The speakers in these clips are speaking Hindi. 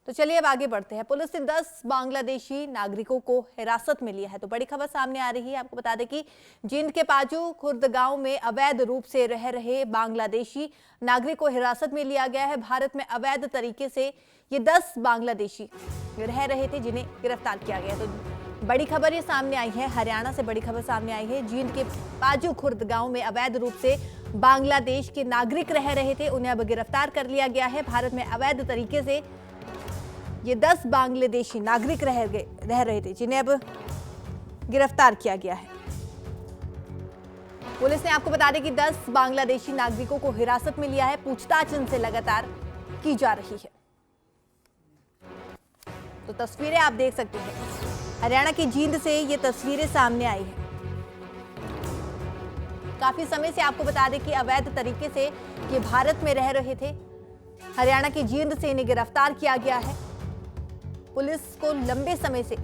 तो चलिए अब आगे बढ़ते हैं। पुलिस ने 10 बांग्लादेशी नागरिकों को हिरासत में लिया है। तो बड़ी खबर सामने आ रही है। आपको बता दें कि जींद के पाजू खुर्द गांव में अवैध रूप से रह रहे बांग्लादेशी नागरिक को हिरासत में लिया गया है। भारत में अवैध तरीके से ये 10 बांग्लादेशी रह रहे थे, जिन्हें गिरफ्तार किया गया। तो बड़ी खबर ये सामने आई है, हरियाणा से बड़ी खबर सामने आई है। जींद के पाजू खुर्द गांव में अवैध रूप से बांग्लादेश के नागरिक रह रहे थे, उन्हें अब गिरफ्तार कर लिया गया है। भारत में अवैध तरीके से ये 10 बांग्लादेशी नागरिक रह रहे थे, जिन्हें अब गिरफ्तार किया गया है। पुलिस ने आपको बता दें कि 10 बांग्लादेशी नागरिकों को हिरासत में लिया है। पूछताछ इनसे लगातार की जा रही है। तो तस्वीरें आप देख सकते हैं, हरियाणा की जींद से ये तस्वीरें सामने आई है। काफी समय से आपको बता दें कि अवैध तरीके से ये भारत में रह रहे थे। हरियाणा की जींद से इन्हें गिरफ्तार किया गया है। पुलिस को लंबे समय से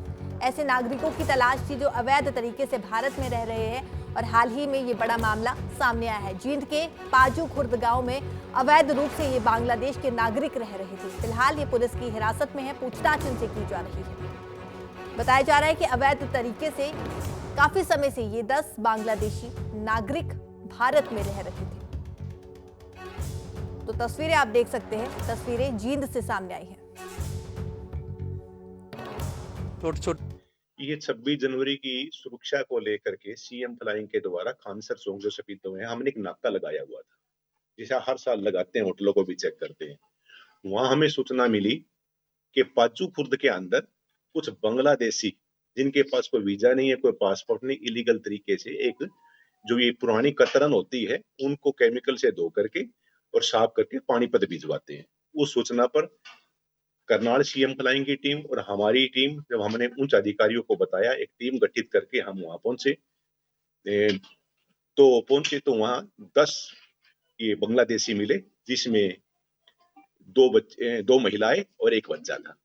ऐसे नागरिकों की तलाश थी जो अवैध तरीके से भारत में रह रहे हैं, और हाल ही में ये बड़ा मामला सामने आया है। जींद के पाजू खुर्द गांव में अवैध रूप से ये बांग्लादेश के नागरिक रह रहे थे। फिलहाल ये पुलिस की हिरासत में है, पूछताछ इनसे की जा रही है। बताया जा रहा है कि अवैध तरीके से काफी समय से ये 10 बांग्लादेशी नागरिक भारत में रह रहे थे। तो तस्वीरें आप देख सकते हैं, तस्वीरें जींद से सामने आई हैं। ये 26 जनवरी की सुरक्षा को लेकर के सीएम फ्लाइंग के द्वारा खानसर चौक जो सपीतो है, हमने एक नाका लगाया हुआ था, जिसे हर साल लगाते हैं, होटलों को भी चेक करते हैं। वहां हमें सूचना मिली कि पाजू खुर्द के अंदर कुछ बांग्लादेशी, जिनके पास कोई वीजा नहीं है, कोई पासपोर्ट नहीं, इलीगल तरीके से एक जो ये पुरानी कतरन होती है उनको केमिकल से धो करके और साफ करके पानीपत भिजवाते हैं। उस सूचना पर करनाल सीएम फ्लाइंग की टीम और हमारी टीम, जब हमने उच्च अधिकारियों को बताया, एक टीम गठित करके हम वहां पहुंचे। तो वहां 10 ये बांग्लादेशी मिले, जिसमें 2 महिलाएं और 1 बच्चा था।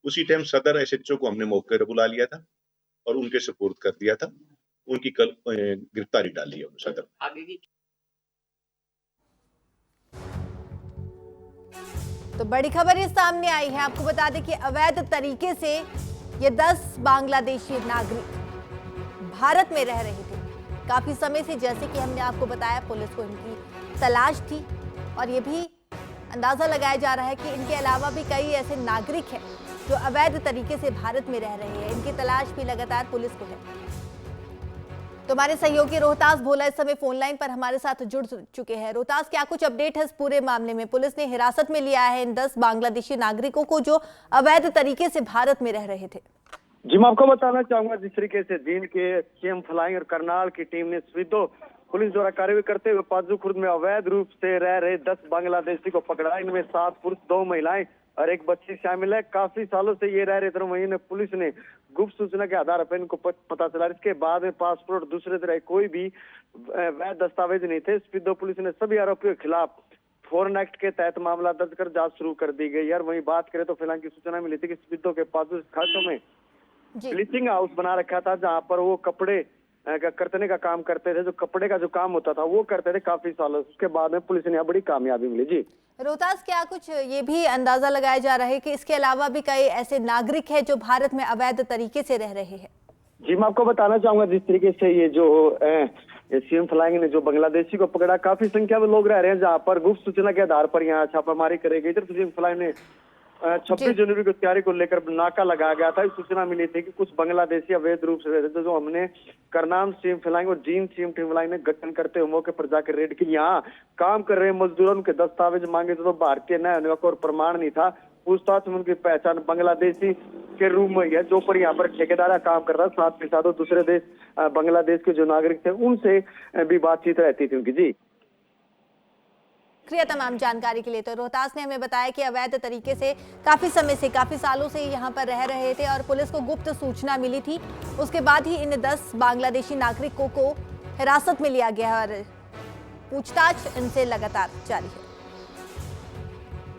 उसी टाइम सदर एसएचओ को हमने मौके पर बुला लिया था और उनके सुपुर्द कर दिया था। उनकी कल गिरफ्तारी डाली है सदर। आगे की तो बड़ी खबर ये सामने आई है। आपको बता दें कि अवैध तरीके से ये 10 बांग्लादेशी नागरिक भारत में रह रहे थे काफी समय से। जैसे कि हमने आपको बताया, पुलिस को इनकी तलाश थी, और ये भी अंदाजा लगाया जा रहा है कि इनके अलावा भी कई ऐसे नागरिक हैं जो अवैध तरीके से भारत में रह रहे हैं। इनकी तलाश भी लगातार पुलिस को है। तो हमारे सहयोगी रोहतास भोला इस समय फोन लाइन पर हमारे साथ जुड़ चुके हैं। रोहतास, क्या कुछ अपडेट है इस पूरे मामले में? पुलिस ने हिरासत में लिया है इन 10 बांग्लादेशी नागरिकों को जो अवैध तरीके से भारत में रह रहे थे। जी, मैं आपको बताना चाहूंगा, जिस तरीके से जींद के सीएम फ्लाइंग और करनाल की टीम ने स्वीदो पुलिस द्वारा कार्रवाई करते हुए पाजू खुर्द में अवैध रूप से रह रहे 10 बांग्लादेशी को पकड़ा। इनमें 7 पुरुष, 2 महिलाएं और 1 बच्ची शामिल है। काफी सालों से ये रह रहे थे। वहीं ने पुलिस ने गुप्त सूचना के आधार पर इनको पता चला। इसके बाद में पासपोर्ट, दूसरे तरह कोई भी वैध दस्तावेज नहीं थे। स्पीडो पुलिस ने सभी आरोपियों के खिलाफ फॉरेन एक्ट के तहत मामला दर्ज कर जांच शुरू कर दी गई। यार वहीं बात करें तो फिलहाल की सूचना मिली थी कि स्पीडो के पास खातों में ब्लीचिंग हाउस बना रखा था, जहाँ पर वो कपड़े करतने का काम करते थे। जो कपड़े का जो काम होता था वो करते थे काफी सालों। उसके बाद में पुलिस ने बड़ी कामयाबी मिली। जी रोहतास, क्या कुछ ये भी अंदाजा लगाया जा रहा है कि इसके अलावा भी कई ऐसे नागरिक हैं जो भारत में अवैध तरीके से रह रहे हैं? जी, मैं आपको बताना चाहूंगा, जिस तरीके से ये जो सीएम फ्लाइंग ने जो बांग्लादेशी को पकड़ा, काफी संख्या में लोग रह रहे हैं, जहाँ पर गुप्त सूचना के आधार पर यहाँ छापामारी करी गई। तो सीएम फ्लाइंग ने 26 जनवरी को तैयारी को लेकर नाका लगाया गया था। सूचना मिली थी कि कुछ बांग्लादेशी अवैध रूप से रहते थे, जो हमने करनाल सीएम फ्लाइंग और जींद सीएम फ्लाइंग ने गठन करते हुए मौके पर जाकर रेड की। यहाँ काम कर रहे मजदूरों के दस्तावेज मांगे तो भारतीय न होने का कोई प्रमाण नहीं था। पूछताछ में उनकी पहचान बांग्लादेशी के रूप में है, जो पर यहाँ पर ठेकेदार काम कर रहा है। साथ के साथ दूसरे देश बांग्लादेश के जो नागरिक थे उनसे भी बातचीत रहती थी उनकी। जी, शुक्रिया तमाम जानकारी के लिए। तो रोहतास ने हमें बताया कि अवैध तरीके से काफी समय से, काफी सालों से यहाँ पर रह रहे थे, और पुलिस को गुप्त सूचना मिली थी। उसके बाद ही इन 10 बांग्लादेशी नागरिकों को हिरासत में लिया गया, और पूछताछ इनसे लगातार जारी है।